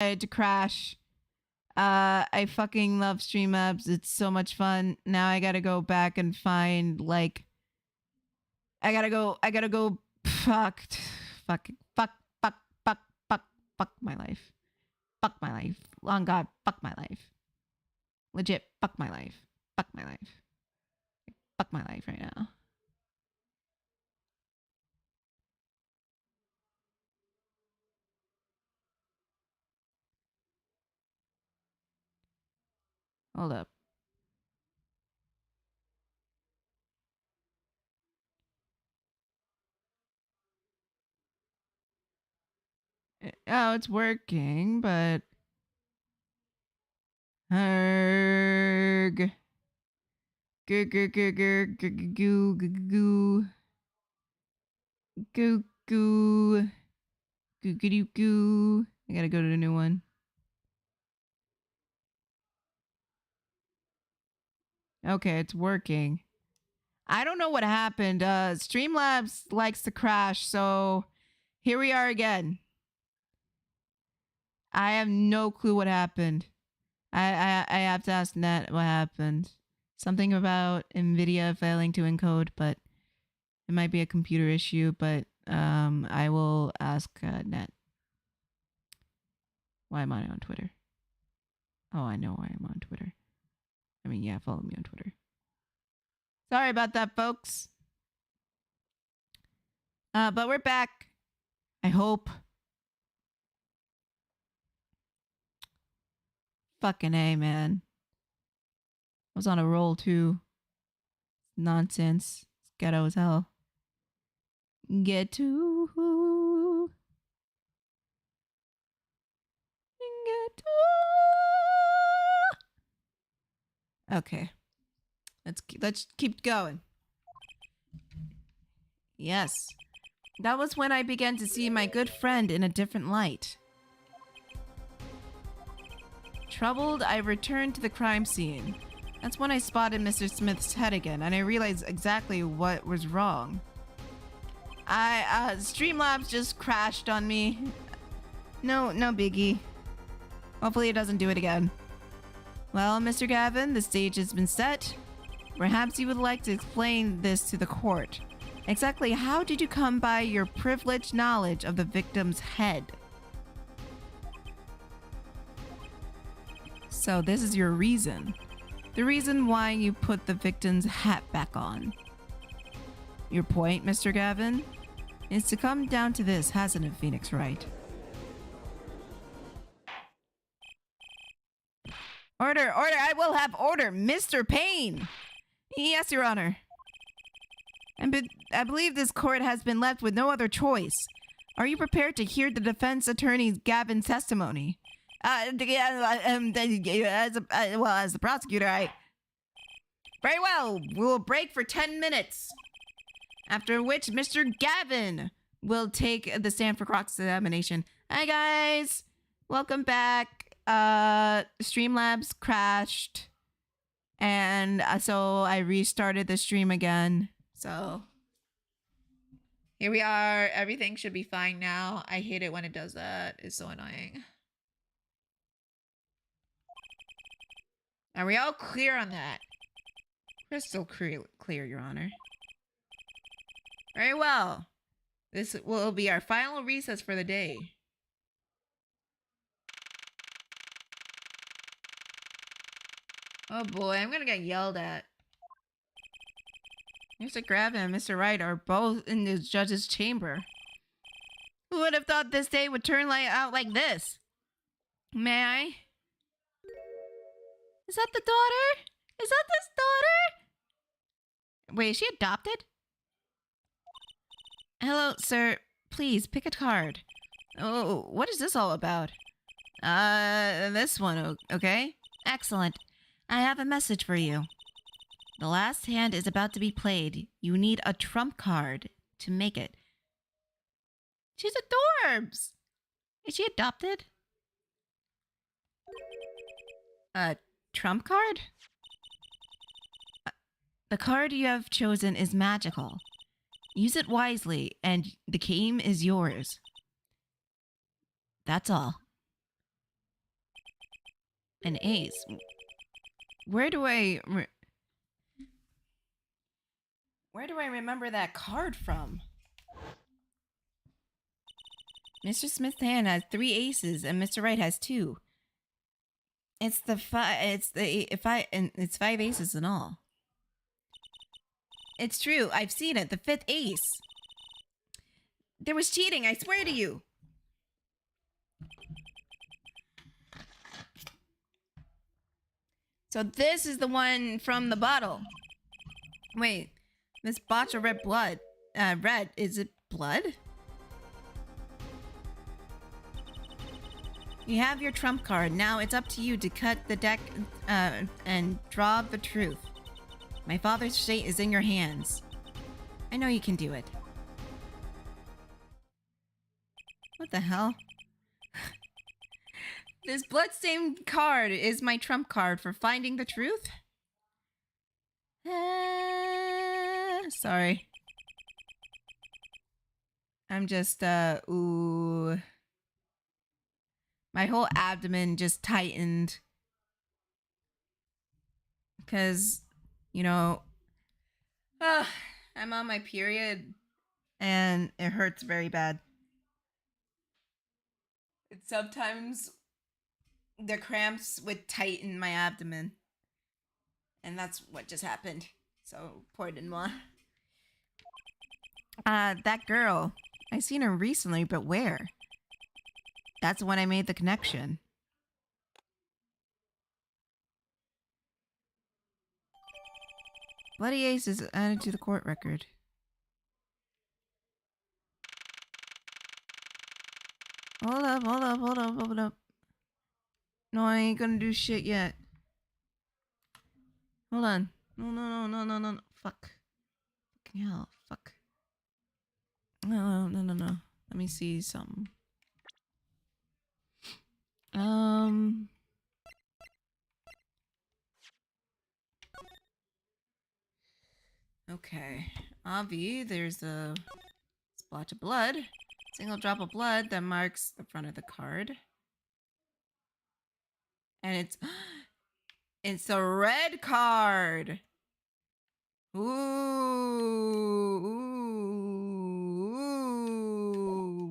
to crash. I fucking love Streamlabs. It's so much fun. Now I gotta go back and find, like... I gotta go... Fuck my life. Fuck my life. Long God, fuck my life. Legit, fuck my life. Fuck my life. Fuck my life right now. Hold up. Oh, it's working, but... Herg. Goo goo goo goo goo goo goo goo goo goo goo goo. I gotta go to the new one. Okay, it's working. I don't know what happened. Streamlabs likes to crash, so here we are again. I have no clue what happened. I have to ask Net what happened. Something about NVIDIA failing to encode, but it might be a computer issue, but I will ask Net. Why am I on Twitter? Oh, I know why I'm on Twitter. I mean, yeah, follow me on Twitter. Sorry about that, folks. But we're back. I hope. Fucking A, man. I was on a roll, too. Nonsense. It's ghetto as hell. Get to. Get to. Okay. Let's keep going. Yes. That was when I began to see my good friend in a different light. Troubled, I returned to the crime scene. That's when I spotted Mr. Smith's head again, and I realized exactly what was wrong. Streamlabs just crashed on me. No biggie. Hopefully it doesn't do it again. Well, Mr. Gavin, the stage has been set. Perhaps you would like to explain this to the court. Exactly how did you come by your privileged knowledge of the victim's head? So this is your reason. The reason why you put the victim's hat back on. Your point, Mr. Gavin, is to come down to this, hasn't it, Phoenix Wright? Order! I will have order! Mr. Payne! Yes, Your Honor. I believe this court has been left with no other choice. Are you prepared to hear the defense attorney Gavin's testimony? As the prosecutor, Very well, we will break for 10 minutes. After which, Mr. Gavin will take the stand for cross-examination. Hi, guys. Welcome back. Streamlabs crashed. And so I restarted the stream again. So here we are. Everything should be fine now. I hate it when it does that. It's so annoying. Are we all clear on that? Crystal clear, Your Honor. Very well. This will be our final recess for the day. Oh boy, I'm gonna get yelled at. Mr. Gravin and Mr. Wright are both in the judge's chamber. Who would have thought this day would turn out like this? May I? Is that the daughter? Is that this daughter? Wait, is she adopted? Hello, sir. Please, pick a card. Oh, what is this all about? This one, okay? Excellent. I have a message for you. The last hand is about to be played. You need a trump card to make it. She's adorbs! Is she adopted? A trump card? The card you have chosen is magical. Use it wisely, and the game is yours. That's all. An ace. Where do I remember that card from? Mr. Smith's hand has 3 aces and Mr. Wright has 2. It's 5 aces in all. It's true. I've seen it. The 5th ace. There was cheating, I swear to you. So this is the one from the bottle. Wait, this botch of red blood. Red, is it blood? You have your trump card. Now it's up to you to cut the deck and draw the truth. My father's fate is in your hands. I know you can do it. What the hell? This bloodstained card is my trump card for finding the truth? Sorry. I'm just, ooh. My whole abdomen just tightened. Because, you know, I'm on my period and it hurts very bad. Sometimes the cramps would tighten my abdomen. And that's what just happened. So, pardon-moi. That girl. I seen her recently, but where? That's when I made the connection. Bloody Ace is added to the court record. Hold up. No, I ain't gonna do shit yet. Hold on. No. Fuck. Fucking hell. Fuck. No. Let me see something. Okay. Avi, there's a splotch of blood. Single drop of blood that marks the front of the card. And it's a red card. Ooh.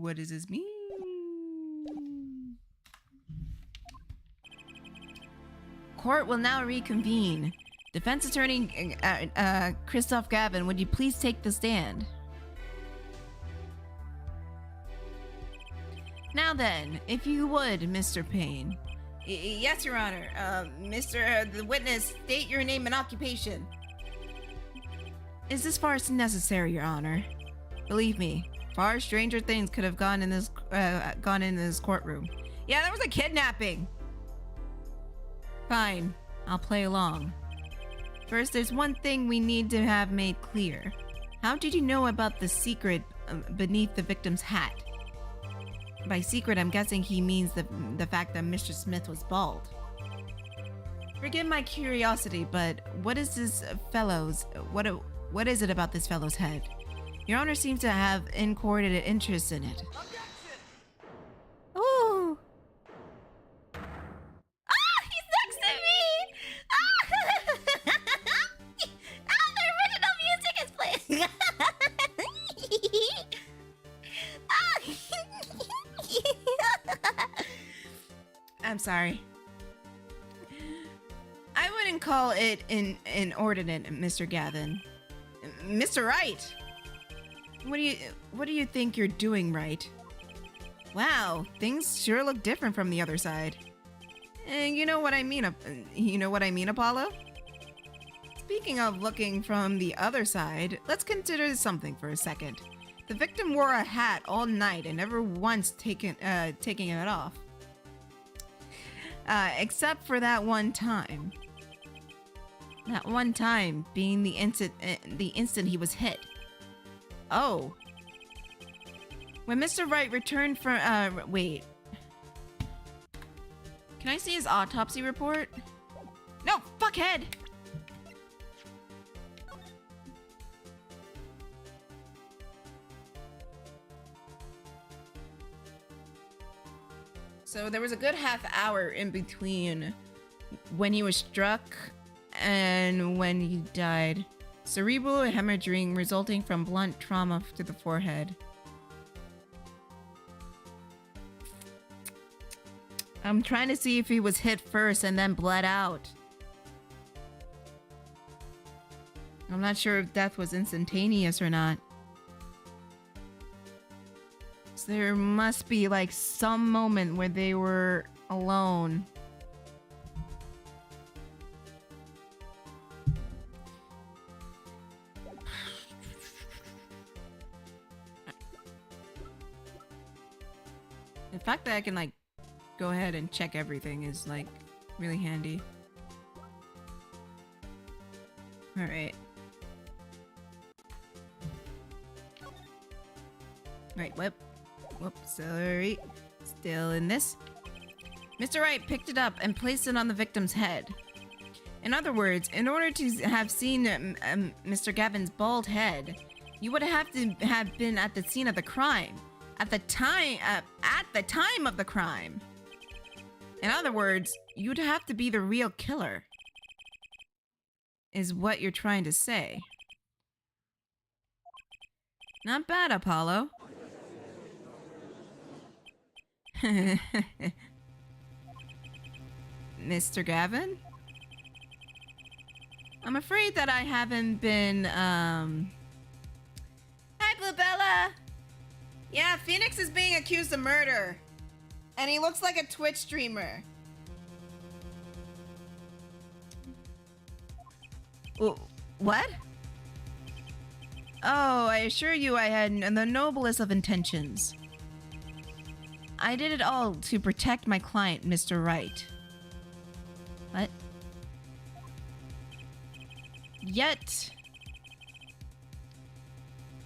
What does this mean? Court will now reconvene. Defense attorney Christoph Gavin, would you please take the stand? Now then, if you would, Mr. Payne. Yes, Your Honor. The witness, state your name and occupation. Is this farce necessary, Your Honor? Believe me, far stranger things could have gone in this courtroom. Yeah, that was a kidnapping. Fine, I'll play along. First, there's one thing we need to have made clear. How did you know about the secret beneath the victim's hat? By secret, I'm guessing he means the fact that Mr. Smith was bald. Forgive my curiosity, but what is this fellow's... What is it about this fellow's head? Your Honor seems to have uncoordinated interest in it. Objection! Ooh! Ah! He's next to me! Ah! Ah! The original music is playing! I'm sorry. I wouldn't call it inordinate, Mr. Gavin. Mr. Wright! What do you think you're doing, Wright? Wow, things sure look different from the other side. You know what I mean, Apollo? Speaking of looking from the other side, let's consider something for a second. The victim wore a hat all night and never once taking it off. Except for that one time. That one time being the instant he was hit. Oh. When Mr. Wright returned from, wait. Can I see his autopsy report? No, fuckhead! So there was a good half hour in between when he was struck and when he died. Cerebral hemorrhaging resulting from blunt trauma to the forehead. I'm trying to see if he was hit first and then bled out. I'm not sure if death was instantaneous or not. So there must be like some moment where they were alone. The fact that I can like go ahead and check everything is like really handy. All right. Right, whoops, sorry. Still in this. Mr. Wright picked it up and placed it on the victim's head. In other words, in order to have seen Mr. Gavin's bald head, you would have to have been at the scene of the crime. At the time of the crime. In other words, you'd have to be the real killer. Is what you're trying to say. Not bad, Apollo. Mr. Gavin? I'm afraid that I haven't been, Hi, Bluebella! Yeah, Phoenix is being accused of murder. And he looks like a Twitch streamer. What? Oh, I assure you I had the noblest of intentions. I did it all to protect my client, Mr. Wright. What? Yet...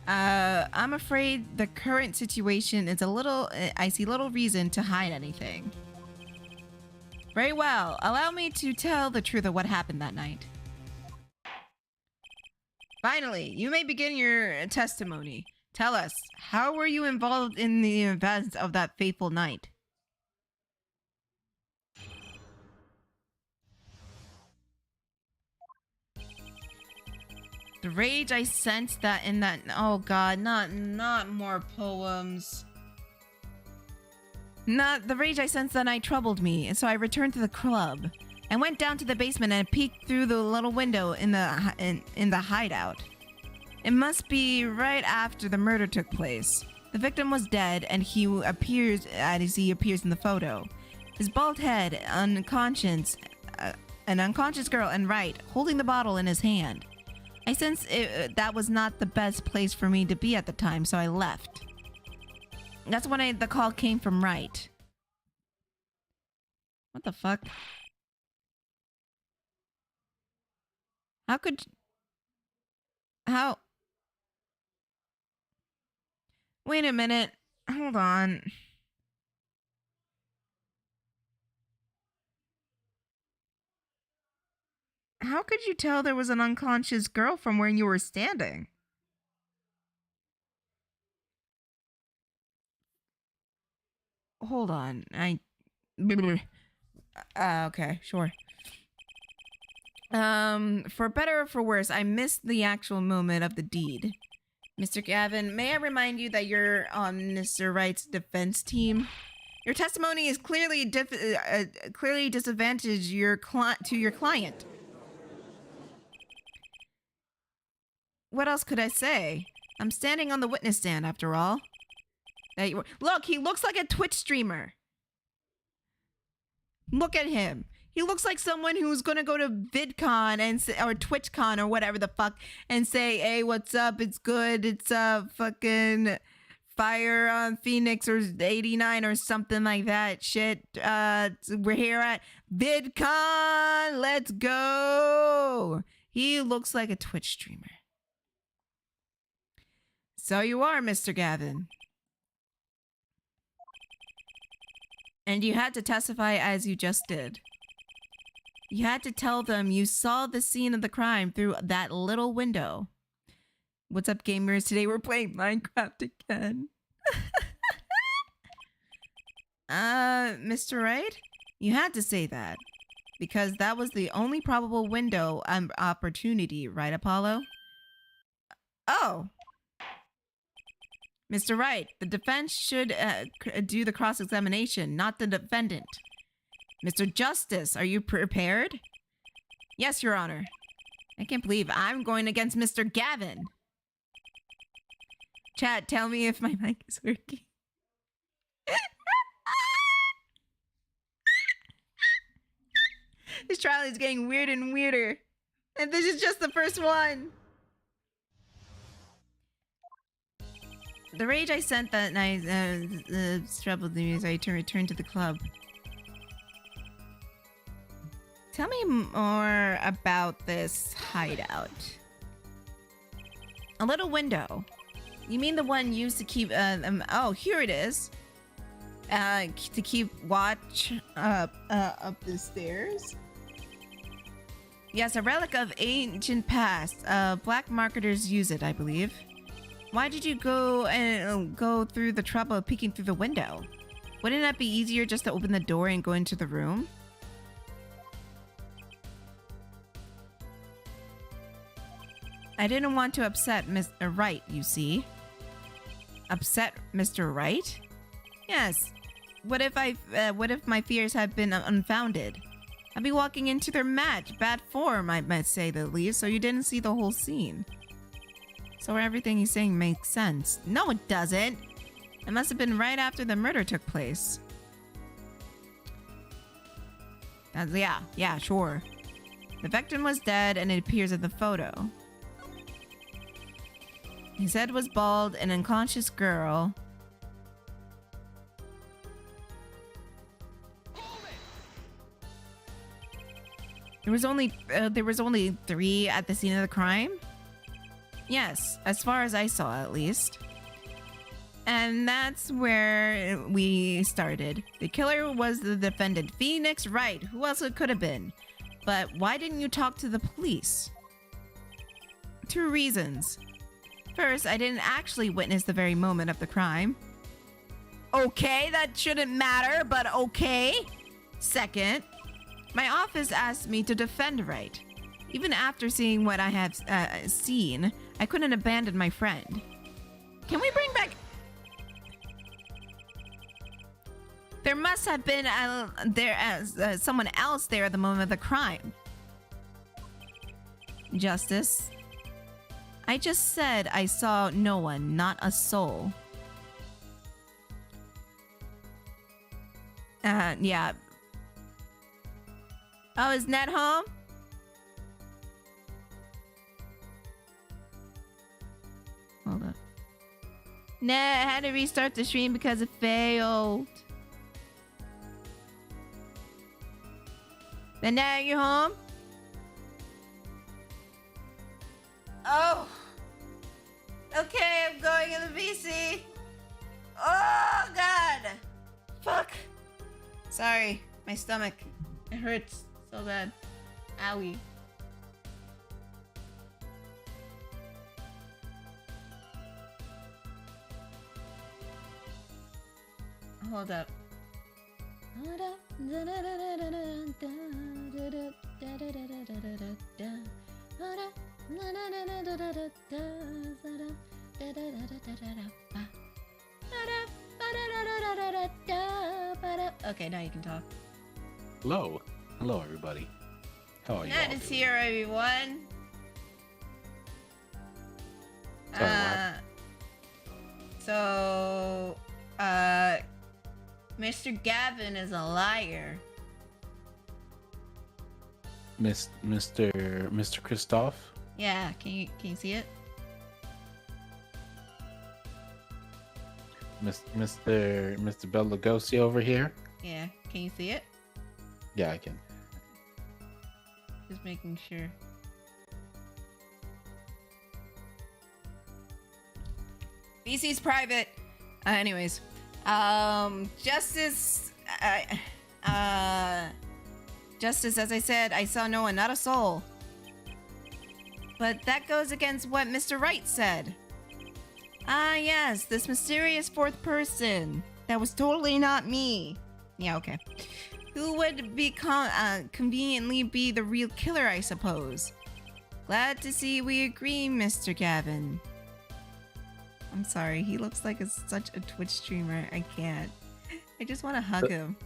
I'm afraid the current situation is a little... I see little reason to hide anything. Very well. Allow me to tell the truth of what happened that night. Finally, you may begin your testimony. Tell us, how were you involved in the events of that fateful night? The rage I sensed that in that... Oh god, not more poems. The rage I sensed that night troubled me, and so I returned to the club. I went down to the basement and peeked through the little window in the hideout. It must be right after the murder took place. The victim was dead, and he appears as he appears in the photo. His bald head, unconscious, an unconscious girl, and Wright holding the bottle in his hand. I sensed that was not the best place for me to be at the time, so I left. That's when the call came from Wright. What the fuck? How could... How... Wait a minute. Hold on. How could you tell there was an unconscious girl from where you were standing? Hold on. Okay, sure. For better or for worse, I missed the actual moment of the deed. Mr. Gavin, may I remind you that you're on Mr. Wright's defense team? Your testimony is clearly disadvantaged to your client. What else could I say? I'm standing on the witness stand, after all. Look, he looks like a Twitch streamer. Look at him. He looks like someone who's gonna go to VidCon or TwitchCon or whatever the fuck and say, "Hey, what's up? It's good. It's fucking Fire on Phoenix or 89 or something like that shit. We're here at VidCon. Let's go." He looks like a Twitch streamer. So you are, Mr. Gavin. And you had to testify as you just did. You had to tell them you saw the scene of the crime through that little window. What's up, gamers? Today we're playing Minecraft again. Mr. Wright? You had to say that. because that was the only probable window opportunity, right, Apollo? Oh. Mr. Wright, the defense should do the cross-examination, not the defendant. Mr. Justice, are you prepared? Yes, Your Honor. I can't believe I'm going against Mr. Gavin. Chat, tell me if my mic is working. This trial is getting weird and weirder. And this is just the first one. The rage I sent that night troubled me as I returned to the club. Tell me more about this hideout. A little window. You mean the one used to keep, oh, here it is. To keep watch up the stairs? Yes, a relic of ancient past. Black marketers use it, I believe. Why did you go through the trouble of peeking through the window? Wouldn't that be easier just to open the door and go into the room? I didn't want to upset Mr. Wright, you see. Upset Mr. Wright? Yes. What if my fears had been unfounded? I'd be walking into their match. Bad form, I might say the least, so you didn't see the whole scene. So everything he's saying makes sense. No, it doesn't. It must have been right after the murder took place. Yeah, sure. The victim was dead and it appears in the photo. His head was bald, an unconscious girl. There was only 3 at the scene of the crime? Yes, as far as I saw at least. And that's where we started. The killer was the defendant, Phoenix Wright. Who else it could have been? But why didn't you talk to the police? 2 reasons. First, I didn't actually witness the very moment of the crime. Okay, that shouldn't matter, but okay. Second, my office asked me to defend Wright. Even after seeing what I have seen, I couldn't abandon my friend. Can we bring back... There must have been someone else there at the moment of the crime. Justice. I just said I saw no one, not a soul. Yeah. Oh, is Ned home? Hold up. Ned, I had to restart the stream because it failed. Then now you home? Oh. Okay, I'm going in the VC. Oh, God. Fuck. Sorry, my stomach. It hurts so bad. Owie. Hold up. Hold up. Okay, now you can talk. Hello. Hello, everybody. How are you? Ned is here, everyone. So, Mr. Gavin is a liar. Mr. Christoph? Yeah, can you see it? Mr. Bela Lugosi over here? Yeah, can you see it? Yeah, I can. Just making sure. BC's private. Anyways, Justice. Justice, as I said, I saw no one, not a soul. But that goes against what Mr. Wright said. Ah, yes, this mysterious 4th person. That was totally not me. Yeah, okay. Who would be conveniently be the real killer, I suppose? Glad to see we agree, Mr. Gavin. I'm sorry, he looks like such a Twitch streamer. I can't. I just want to hug him.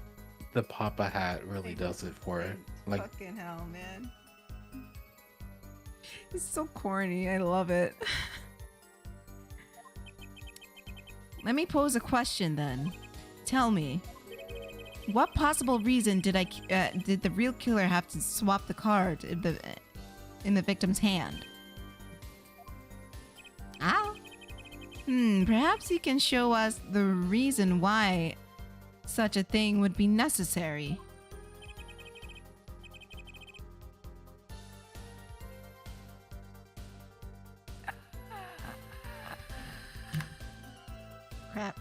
The Papa hat really does it for it. Like, fucking hell, man. He's so corny. I love it. Let me pose a question then. Tell me, what possible reason did the real killer have to swap the card in the victim's hand? Perhaps you can show us the reason why such a thing would be necessary. Crap.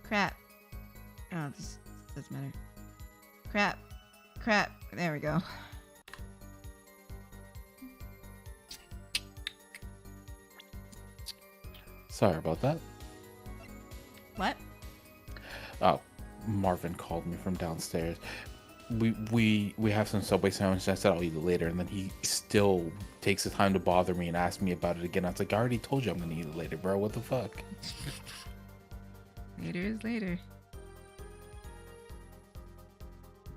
Crap. Oh, this doesn't matter. Crap. There we go. sorry about that. What? Oh, Marvin called me from downstairs. We have some Subway sandwiches. I said I'll eat it later, and then he still takes the time to bother me and ask me about it again. I was like, I already told you I'm gonna eat it later, bro. What the fuck? Later is later.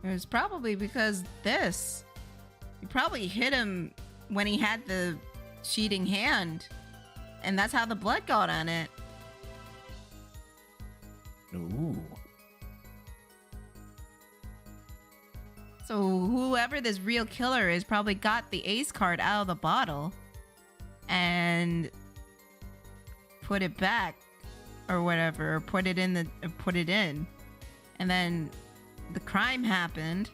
It was probably because this. You probably hit him when he had the cheating hand, and that's how the blood got on it. Ooh. So whoever this real killer is probably got the ace card out of the bottle and put it back or whatever, or put it in, and then the crime happened.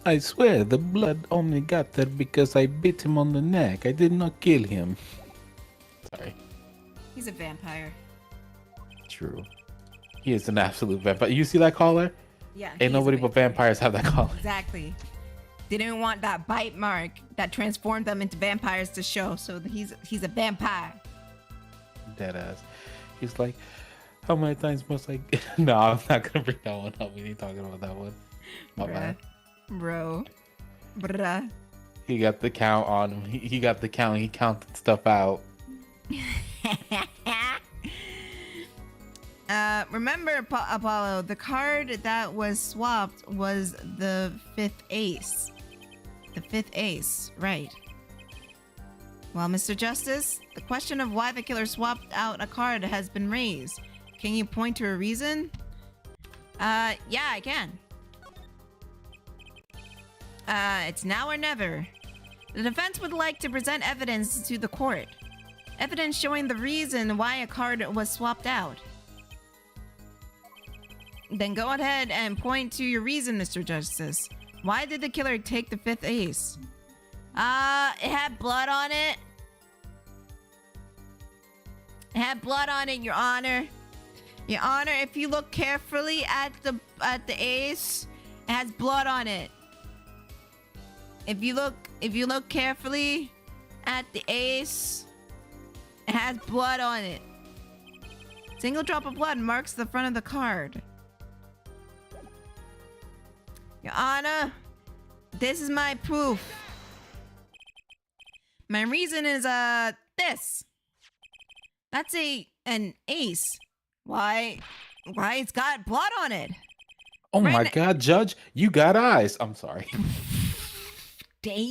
I swear the blood only got there because I bit him on the neck. I did not kill him. Sorry. He's a vampire. True. He is an absolute vampire. You see that collar? Yeah. Ain't nobody but vampires have that collar. Exactly. They didn't want that bite mark that transformed them into vampires to show, so he's a vampire. Deadass. He's like, how many times must I... No, I'm not gonna bring that one up. We ain't talking about that one. My bad. Bro. Bruh. He got the count on him. He got the count. He counted stuff out. Remember, Apollo, the card that was swapped was the fifth ace. The fifth ace, right. Well, Mr. Justice, the question of why the killer swapped out a card has been raised. Can you point to a reason? Yeah, I can. It's now or never. The defense would like to present evidence to the court. Evidence showing the reason why a card was swapped out. Then go ahead and point to your reason, Mr. Justice. Why did the killer take the fifth ace? It had blood on it. It had blood on it, Your Honor. Your Honor, if you look carefully at the ace, it has blood on it. If you look carefully at the ace, it has blood on it. Single drop of blood marks the front of the card. Your Honor, this is my proof. My reason is this. That's an ace. Why it's got blood on it. Oh my God, Judge, you got eyes. I'm sorry. Damn,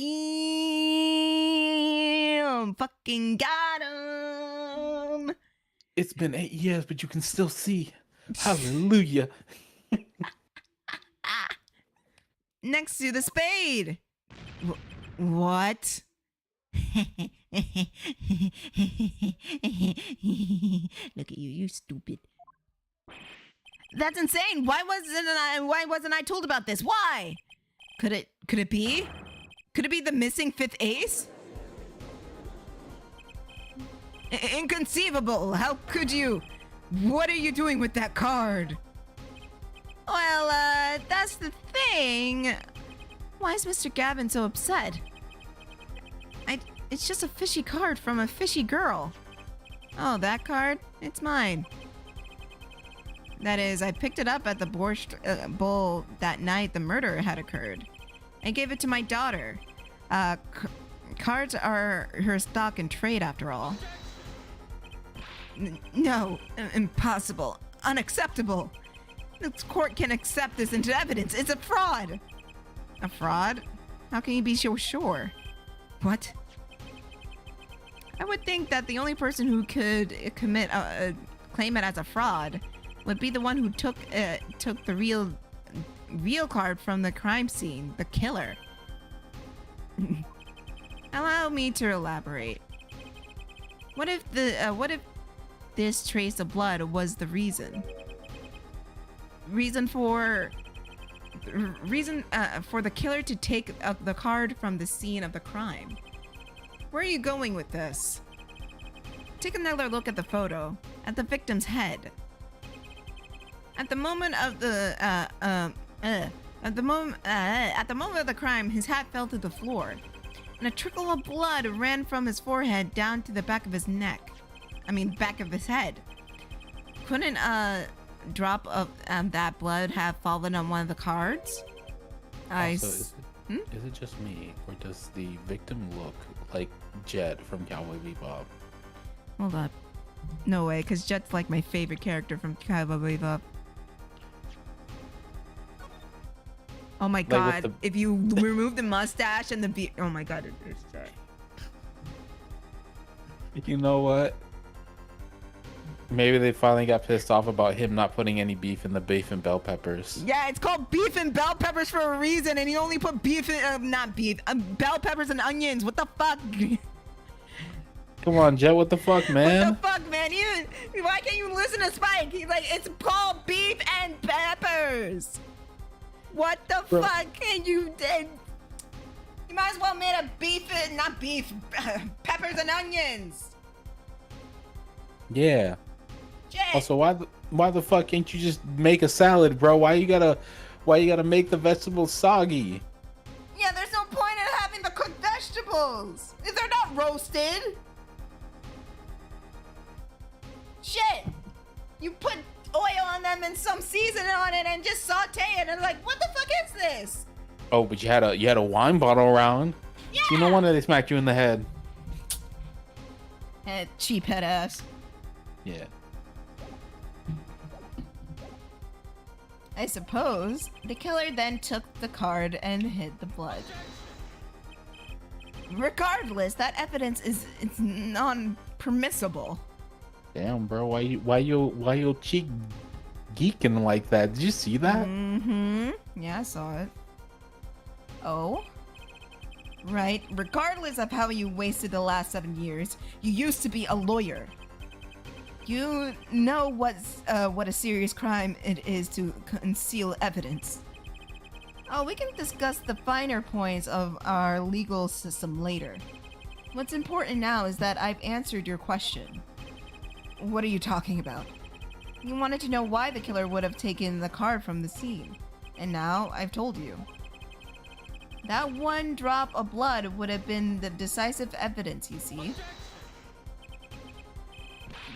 fucking got him. It's been 8 years, but you can still see. Hallelujah. Next to the spade. What? Look at you, you stupid. That's insane. Why wasn't I told about this? Why? Could it be? Could it be the missing fifth ace? Inconceivable. How could you? What are you doing with that card? Well, that's the thing. Why is Mr. Gavin so upset? It's just a fishy card from a fishy girl. Oh, that card? It's mine. That is, I picked it up at the Borscht Bowl that night the murder had occurred. I gave it to my daughter. Cards are her stock and trade, after all. No, impossible. Unacceptable. This court can accept this into evidence. It's a fraud. A fraud? How can you be so sure? What? I would think that the only person who could claim it as a fraud would be the one who took the real card from the crime scene, the killer. Allow me to elaborate. What if this trace of blood was the reason for the killer to take the card from the scene of the crime? Where are you going with this? Take another look at the photo, at the victim's head. At the moment of the crime, his hat fell to the floor, and a trickle of blood ran from his forehead down to the back of his neck. Back of his head. Couldn't a drop of that blood have fallen on one of the cards? Is it just me, or does the victim look like Jet from Cowboy Bebop? Hold up. No way, because Jet's like my favorite character from Cowboy Bebop. Oh my god, if you remove the mustache and the beard. Oh my god, it's Jet. You know what? Maybe they finally got pissed off about him not putting any beef in the beef and bell peppers. Yeah, it's called beef and bell peppers for a reason, and he only put beef in, bell peppers and onions. What the fuck? Come on, Jet, what the fuck, man? What the fuck, man? Why can't you listen to Spike? He's like, it's called beef and peppers. What the fuck? And you might as well made a peppers and onions. Yeah. Jay. Also, why the fuck can't you just make a salad, bro? Why you gotta make the vegetables soggy? Yeah, there's no point in having the cooked vegetables if they're not roasted. Shit. You put oil on them and some seasoning on it and just saute it, and like, what the fuck is this? Oh, but you had a wine bottle around. Yeah. So no wonder they smacked you in the head. Cheap head ass. Yeah. I suppose the killer then took the card and hid the blood. Regardless, that evidence is non-permissible. Damn, bro, why your cheek geeking like that? Did you see that? Mm-hmm. Yeah, I saw it. Oh? Right. Regardless of how you wasted the last 7 years, you used to be a lawyer. You know what a serious crime it is to conceal evidence. Oh, we can discuss the finer points of our legal system later. What's important now is that I've answered your question. What are you talking about? You wanted to know why the killer would have taken the card from the scene. And now I've told you. That one drop of blood would have been the decisive evidence, you see.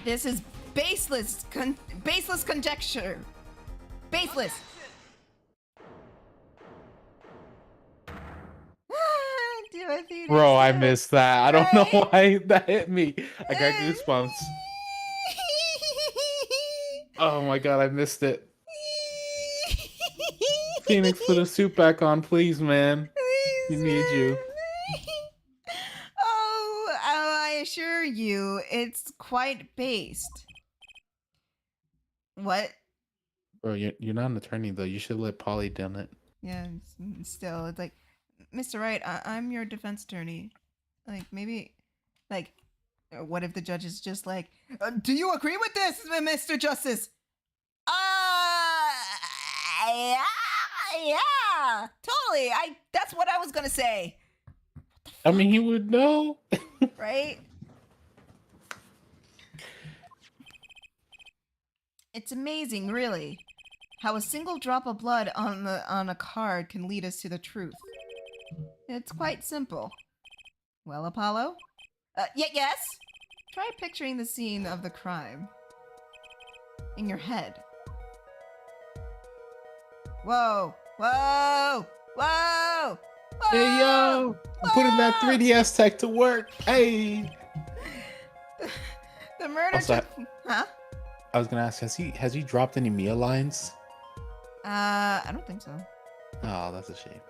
This is baseless conjecture. Baseless. Bro, I missed that. I don't know why that hit me. I got goosebumps. Oh my god, I missed it. Phoenix, put a suit back on, please, man. He needs you. Oh, I assure you, it's quite based. What? Bro, you're not an attorney, though. You should let Polly done it. Yeah, still, it's like, Mr. Wright, I'm your defense attorney. Like, maybe, like, what if the judge is just like, do you agree with this, Mr. Justice? Yeah, totally. That's what I was gonna say. I mean, he would know. Right? It's amazing, really, how a single drop of blood on a card can lead us to the truth. It's quite simple. Well, Apollo? Yes? Try picturing the scene of the crime in your head. Whoa! Whoa! Whoa! Hey yo, I'm putting that 3DS tech to work. Hey. The murder Also, took. Huh? I was gonna ask, has he dropped any Mia lines? I don't think so. Oh, that's a shame.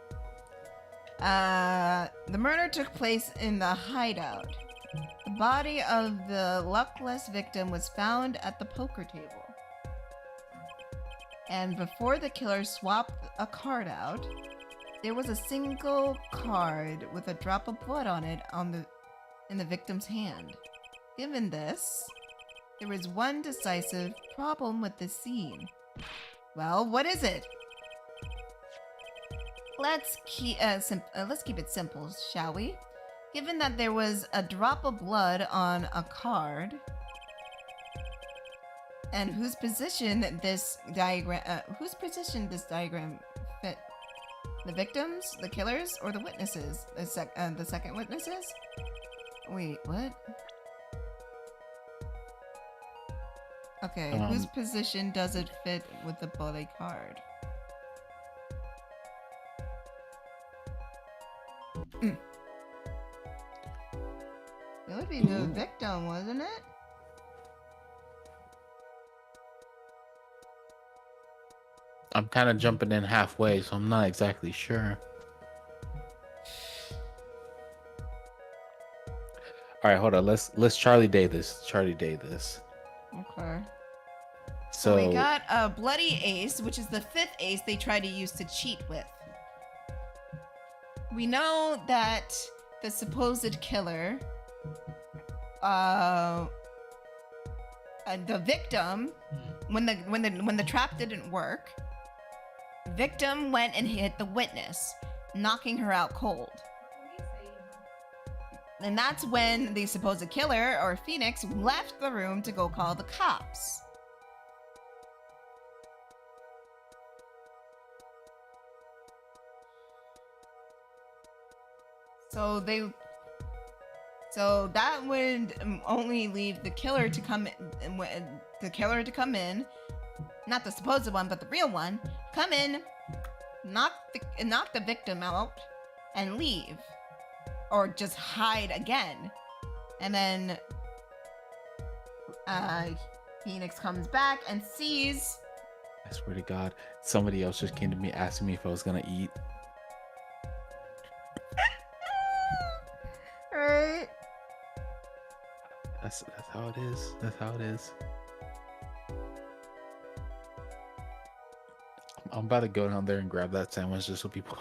The murder took place in the hideout. The body of the luckless victim was found at the poker table. And before the killer swapped a card out, there was a single card with a drop of blood on it in the victim's hand. Given this, there is one decisive problem with this scene. Well, what is it? Let's keep it simple, shall we? Given that there was a drop of blood on a card, and whose position this diagram fit? The victims, the killers, or the witnesses? The second witnesses? Wait, what? Okay, whose position does it fit with the bloody card? It would be the victim, wasn't it? I'm kind of jumping in halfway, so I'm not exactly sure. All right, hold on. Let's Charlie Day this. Okay. So we got a bloody ace, which is the 5th ace they try to use to cheat with. We know that the supposed killer, the victim, when the trap didn't work, victim went and hit the witness, knocking her out cold. And that's when the supposed killer, or Phoenix, left the room to go call the cops. So that would only leave the killer to come in, not the supposed one, but the real one, come in, knock the victim out, and leave. Or just hide again. And then Phoenix comes back and sees. I swear to God, somebody else just came to me asking me if I was gonna eat. Right? That's how it is. That's how it is. I'm about to go down there and grab that sandwich just so people